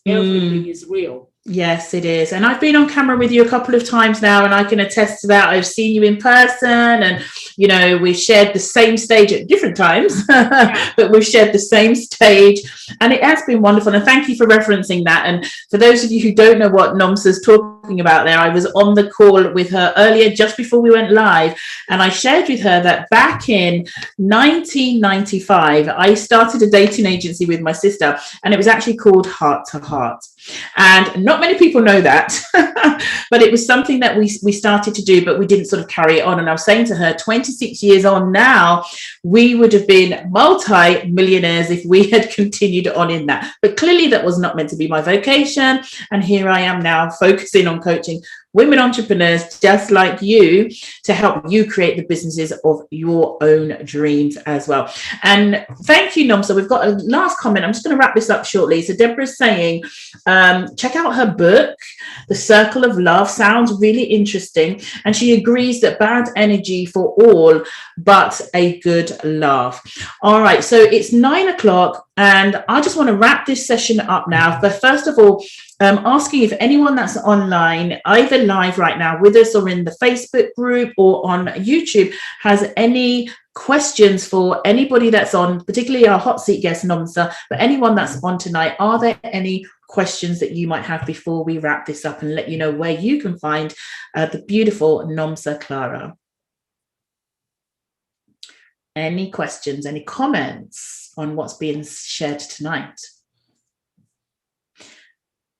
Everything is real. Yes, it is. And I've been on camera with you a couple of times now, and I can attest to that. I've seen you in person, and, you know, we've shared the same stage at different times, but we've shared the same stage, and it has been wonderful. And thank you for referencing that. And for those of you who don't know what Nomsa's talking about there, I was on the call with her earlier, just before we went live, and I shared with her that back in 1995, I started a dating agency with my sister, and it was actually called Heart to Heart. And not many people know that, but it was something that we started to do, but we didn't sort of carry it on. And I was saying to her, 26 years on now, we would have been multi-millionaires if we had continued on in that. But clearly that was not meant to be my vocation. And here I am now focusing on coaching women entrepreneurs just like you to help you create the businesses of your own dreams as well. And thank you, Nomsa. We've got a last comment. I'm just going to wrap this up shortly. So Deborah's saying, check out her book, The Circle of Love. Sounds really interesting. And she agrees that bad energy for all, but a good laugh. All right. So it's 9 o'clock. And I just want to wrap this session up now. But first of all, asking if anyone that's online, either live right now with us or in the Facebook group or on YouTube, has any questions for anybody that's on, particularly our hot seat guest, Nomsa, but anyone that's on tonight. Are there any questions that you might have before we wrap this up and let you know where you can find the beautiful Nomsa Clarah? Any questions, any comments on what's being shared tonight?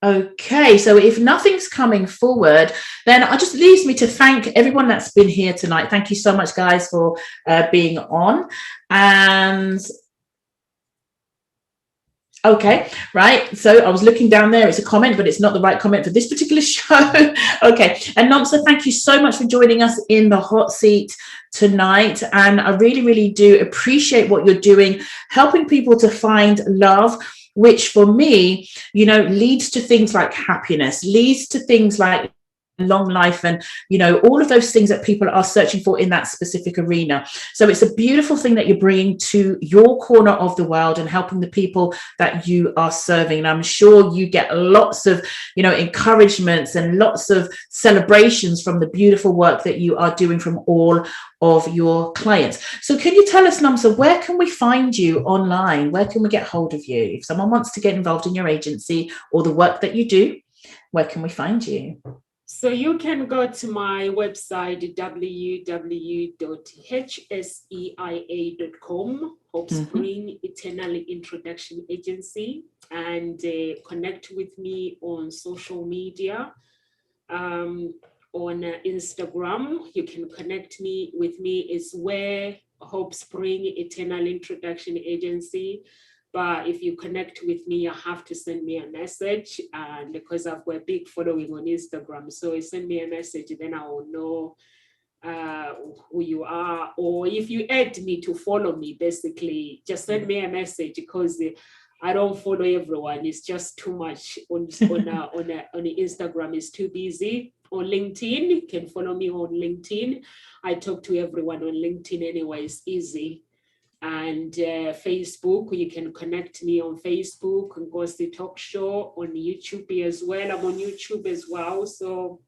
Okay, so if nothing's coming forward, then it just leaves me to thank everyone that's been here tonight. Thank you so much, guys, for being on. And okay, right. So I was looking down there. It's a comment, but it's not the right comment for this particular show. Okay. And Nomsa, thank you so much for joining us in the hot seat tonight. And I really, really do appreciate what you're doing, helping people to find love, which for me, you know, leads to things like happiness, leads to things like long life, and, you know, all of those things that people are searching for in that specific arena. So it's a beautiful thing that you're bringing to your corner of the world and helping the people that you are serving. And I'm sure you get lots of, you know, encouragements and lots of celebrations from the beautiful work that you are doing from all of your clients. So can you tell us, Nomsa, where can we find you online? Where can we get hold of you? If someone wants to get involved in your agency or the work that you do, where can we find you? So you can go to my website, www.hseia.com, Hope Spring Eternally Introduction Agency, and connect with me on social media. On Instagram, you can connect with me is where Hope Spring Eternal Introduction Agency. But if you connect with me, you have to send me a message, and because I've got a big following on Instagram, so send me a message, then I will know who you are. Or if you add me to follow me, basically, just send me a message, because I don't follow everyone. It's just too much on Instagram. It's too busy. On LinkedIn, you can follow me on LinkedIn. I talk to everyone on LinkedIn anyway. It's easy. And Facebook, you can connect me on Facebook, and Ghosty Talk Show on YouTube as well. I'm on YouTube as well. So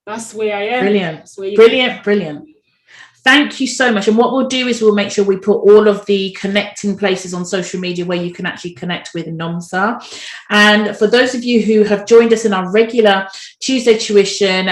that's where I am. Brilliant. Thank you so much. And what we'll do is we'll make sure we put all of the connecting places on social media where you can actually connect with Nomsa. And for those of you who have joined us in our regular Tuesday tuition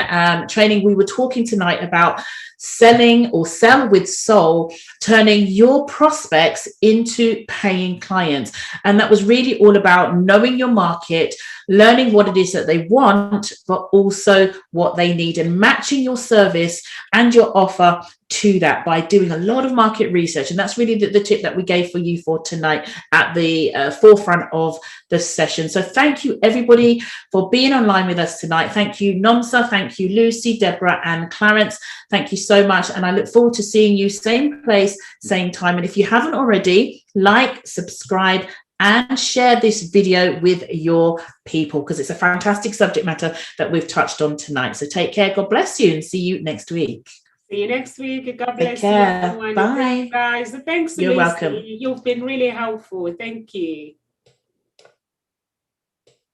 training, we were talking tonight about selling or sell with soul, turning your prospects into paying clients. And that was really all about knowing your market, learning what it is that they want, but also what they need, and matching your service and your offer to that by doing a lot of market research. And that's really the tip that we gave for you for tonight at the forefront of the session. So thank you everybody for being online with us tonight. Thank you Nomsa, thank you Lucy, Deborah and Clarence. Thank you so much, and I look forward to seeing you same place, same time. And if you haven't already, like, subscribe and share this video with your people, because it's a fantastic subject matter that we've touched on tonight. So take care, God bless you, and see you next week. See you next week. God bless Take care. you, everyone. Bye. Guys, thanks, You're Lucy. welcome. You've been really helpful. Thank you.